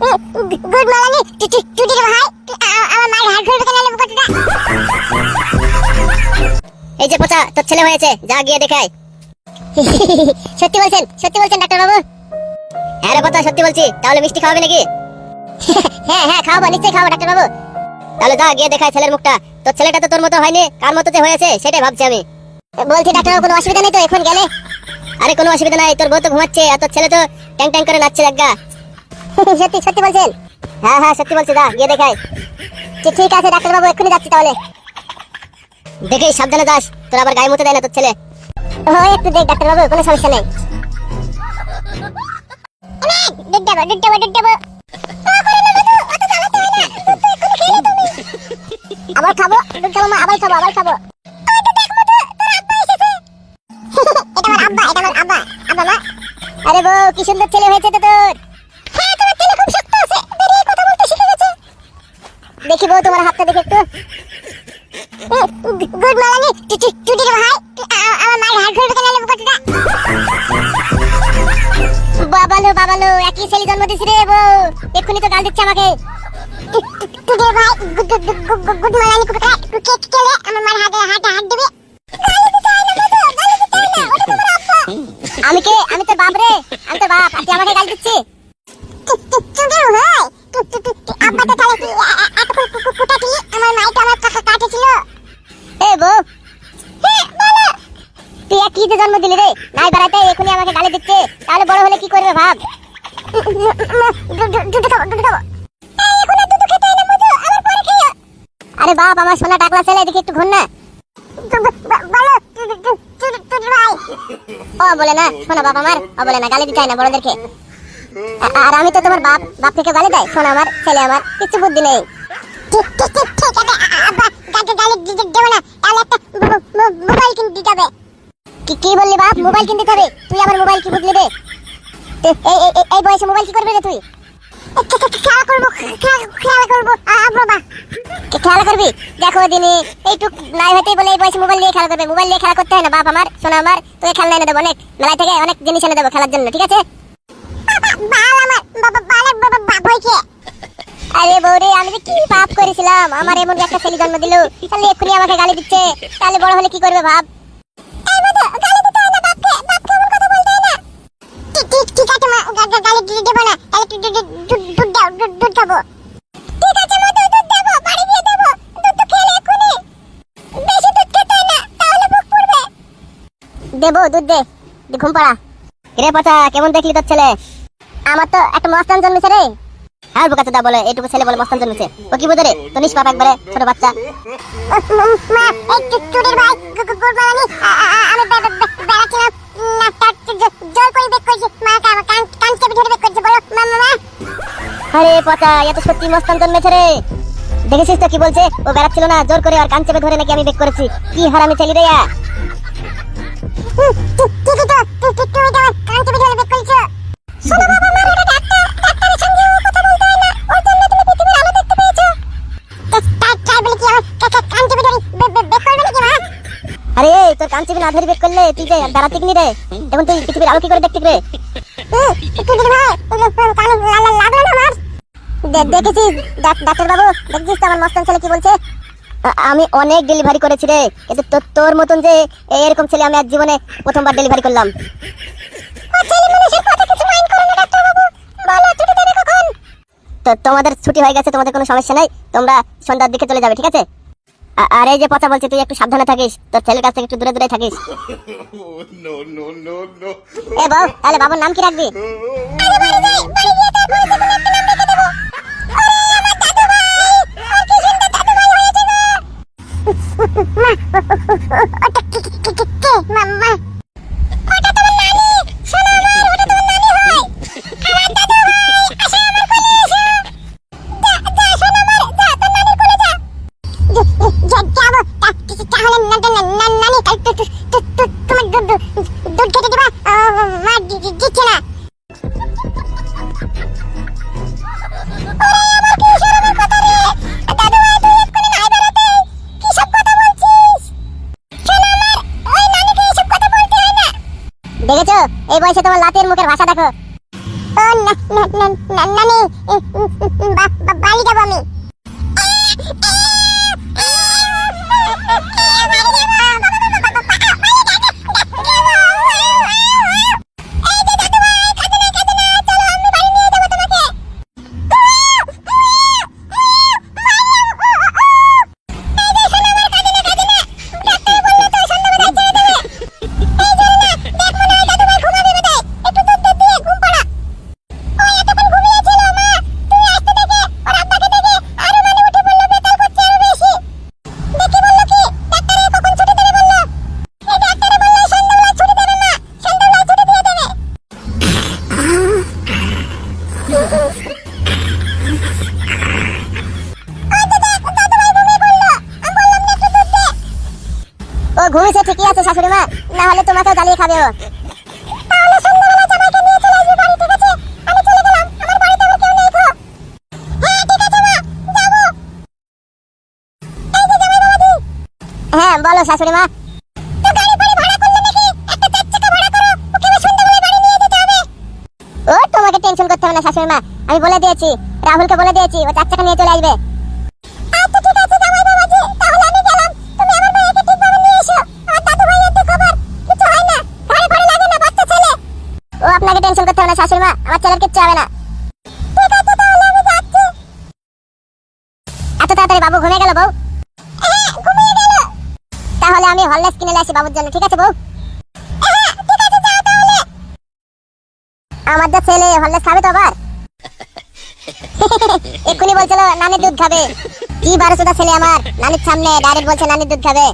Good morning টুটির ভাই, আমার মার ঘাট ধরবে কেন লেবু কতটা? এই যে পচা, তোর ছেলে হয়েছে, যা গিয়ে দেখাই। সত্যি বলছেন? সত্যি বলছেন ডাক্তার বাবু? হ্যাঁ রে পচা, সত্যি বলছি। তাহলে মিষ্টি খাওয়াবে নাকি? হ্যাঁ হ্যাঁ খাওয়াবো, নিশ্চয়ই খাওয়াবো ডাক্তার বাবু। তাহলে যা গিয়ে দেখাই ছেলের মুখটা। তোর ছেলেটা তো তোর মতো হয়নি, কার মতো যে হয়েছে সেটাই ভাবছি আমি। বলছি ডাক্তার বাবু, কোনো অসুবিধা নেই তো এখন গেলে? আরে কোনো অসুবিধা নাই, তোর বউ তো ঘুমাচ্ছে আর তোর ছেলে তো ট্যাং ট্যাং করে নাচছে দেখা। সত্যি সত্যি বলছেন? হ্যাঁ হ্যাঁ সত্যি বলছি, যা গিয়ে দেখাই। ঠিক আছে ডাক্তার বাবু, এক্ষুনি যাচ্ছি তাহলে। দেখেই সাবধানে যাস, তোর আবার গায়ে মুতে দেয় না তোর ছেলে। ও একটু দেখ ডাক্তার বাবু, কোনো সমস্যা নেই। দুধ দেবো, দুধ দেবো, দুধ দেবো। আবার খাবো, দুধ খাবো মা, আবার খাবো, আবার খাবো। এটা আমার আব্বা, এটা আমার আব্বা। আব্বা মা। আরে বউ, কি সুন্দর ছেলে হয়েছে তো তোর। হ্যাঁ, তোমার ছেলে খুব শক্ত আছে, বেরিয়ে কথা বলতে শিখে গেছে। দেখি বউ, তোমার হাতটা দেখে একটু। গুড মর্নিং টুটির ভাই, আমার মার ঘাট ধরবে কেন লেবু কতটা? বাবালো, একই ছেলে জন্ম দিছি রে বউ, এক্ষুনি তো গাল দিচ্ছে আমাকে। টুটির ভাই, গুড মর্নিং কেলে আমার মার হাত দেবে। আমি কে? আমি তোর বাপ রে, আমি তোর বাপ, তুই আমাকে গাল দিচ্ছিস? টুটির ভাই, আব্বা তো তাহলে এতক্ষণ কুটাটি আমার মাইটা আমার কাটেছিল। এ বউ, বলো, তুই কি যে জন্ম দিলি রে? নাই বাড়াইতে এখনই আমাকে গালি দিচ্ছে, তাহলে বড় হলে কি করবে ভাব। দুধ খাবো, দুধ খাবো। এখন আর দুধ খেতে না মধু, আবার পরে খেও। আরে বাপ, আমার সোনা টাকলা ছেলে, এদিকে একটু ঘুর না। বলো টুটি ভাই। ও বলে না, শোনা বাপ আমার, ও বলে না, গালি দিতে হয় না বড়দেরকে। আর আমি তো তোমার বাপ, বাপ থেকে গালি দেয়? শোনা আমার ছেলে, আমার কিছু বুদ্ধি নেই। ঠিক আছে আব্বা, গালি দেবো না, তাহলে একটা মোবাইল কিনতে দিতে হবে। কি বললি বাপ? মোবাইল কিনতে হবে? তুই আমার মোবাইল কি বুঝলি রে? এই বয়সে মোবাইল কি করবি রে তুই? খেলা করবো বাবা। খেলা করবি? দেখো দিনে এইটুক নাই হতেই বলে এই বয়সে মোবাইল নিয়ে খেলা করবে। মোবাইল নিয়ে খেলা করতে হয় না বাপ আমার, শোনা আমার, তোকে খেলনা এনে দেবো, অনেক মেলা থেকে অনেক জিনিস এনে দেবো খেলার জন্য, ঠিক আছে? আরে বৌরে, আমি যে কি পাপ করেছিলাম, আমার এমন একটা ছেলে জন্ম দিল, তাহলে এক্ষুনি আমাকে গালি দিচ্ছে, তাহলে বড় হলে কি করবে ভাব। ঠিক আছে মা, গালি দেবো না, তাহলে দুধ দাও, দুধ খাবো। ঠিক আছে মা, দুধ দেবো, বাড়ি গিয়ে দেবো, দুধ তো খেলে এক্ষুনি, বেশি দুধ খেতে হয় না, তাহলে বুক পড়বে। দেবো, দুধ দে, ঘুম পাড়া। রে পচা, কেমন দেখলি তোর ছেলে? আমার তো একটা মস্তান জন্মেছে রে। হ্যাঁ বোকা চোদা, বলে এইটুকু ছেলে বলে মস্তান জন্মেছে? ও কি বোঝে রে? তো নিষ্পাপ একবারে ছোট বাচ্চা। মা, এই চুরির ভাই, গুড মর্নিং, আমি বেড়াচ্ছিলাম, জল করে বেক করছি, মা কান চেপে ধরে বেক করছে, বলো মা। আরে পচা, এ তো সত্যি মস্তান জন্মেছে রে। দেখেছিস তো কি বলছে? ও বেড়াচ্ছিল না, জোর করে আর কান চেপে ধরে নাকি আমি বেক করেছি। কি হারামি ছেলে রে। ঠিকই তো, তুমি তো কান চেপে ধরে বেক করছো। শোনো বাবা, আমার এটা ডাক্তারের সঙ্গে কথা বলতে হয় না, ওর জন্য তুমি পৃথিবীর আলো দেখতে পেয়েছো। তাই বলে কি আমার কান চেপে ধরে বেক করবে নাকি মা? আরে তোর কান চেপে না ধরে বেক করলে তুই যে বেড়াতে কিনি রে, এখন তুই পৃথিবীর আলো কি করে দেখতে রে? টুটির ভাই, কানে লাগলো না আমার? দেখেছিস ডাক্তার বাবু, দেখেছিস তো আমার মস্তান ছেলে কি বলছে? আমি অনেক ডেলিভারি করেছি রে, কিন্তু তোর মতন যে এরকম ছেলে আমি আজ জীবনে প্রথমবার ডেলিভারি করলাম। তো তোমাদের ছুটি হয়ে গেছে, তোমাদের কোনো সমস্যা নাই, তোমরা সন্ধ্যার দিকে চলে যাবে, ঠিক আছে? আর এই যে পচা বলছে, তুই একটু সাবধানে থাকিস, তোর ছেলের কাছ থেকে একটু দূরে দূরে থাকিস। এ বাবু, তাহলে বাবুর নাম কি রাখবি? দেখেছো, এই বয়সে তোমার লাতের মুখের ভাষা দেখো। ও নানি বাড়ি যাবো আমি। ও ঘুমিয়েছে ঠিকই আছে শাশুড়ি মা, না হলে তোমাকেও জ্বালিয়ে খাবে ও। তাহলে সন্ধ্যাবেলা জামাইকে নিয়ে চলে আসবি বাড়ি, ঠিক আছে? আমি চলে গেলাম, আমার বাড়িতে আমার কেউ নেই গো। হ্যাঁ ঠিক আছে মা, যাবো। এই যে জামাই বাবাজি। হ্যাঁ বলো শাশুড়ি মা। তো গাড়ি ফাড়ি ভাড়া করলে নাকি? একটা 4 চাকা ভাড়া করো, ওকে আবার সন্ধ্যাবেলা বাড়ি নিয়ে যেতে হবে। ও তোমাকে টেনশন করতে হবে না শাশুড়ি মা, আমি বলে দিয়েছি, রাহুলকে বলে দিয়েছি, ও 4 চাকা নিয়ে চলে আসবে। আচ্ছা ঠিক আছে জামাই বাবাজি, তাহলে আমি গেলাম। তুমি আমার ভাইকে ঠিকভাবে নিয়ে এসো। আমার দাদু ভাইয়ের তো খবর কিছু হয় না, ঘরে ঘরে লাগে না, বাচ্চা ছেলে। ও আপনাকে টেনশন করতে হবে না শাশুড়ি মা, আমার ছেলের কিচ্ছু হবে না। ঠিক আছে তাহলে আমি যাচ্ছি। এত তাড়াতাড়ি বাবু ঘুমিয়ে গেল বউ? হ্যাঁ ঘুমিয়ে গেল। তাহলে আমি হরলিক্স কিনে নিয়ে আসি বাবুর জন্য, ঠিক আছে বউ? হ্যাঁ ঠিক আছে, যাও তাহলে। আমার যা ছেলে হরলিক্স খাবে তো আবার। এক্ষুনি বলছিল নানির দুধ খাবে। কি 12টা ছেলে আমার, নানির সামনে ডাইরেক্ট বলছে নানির দুধ খাবে।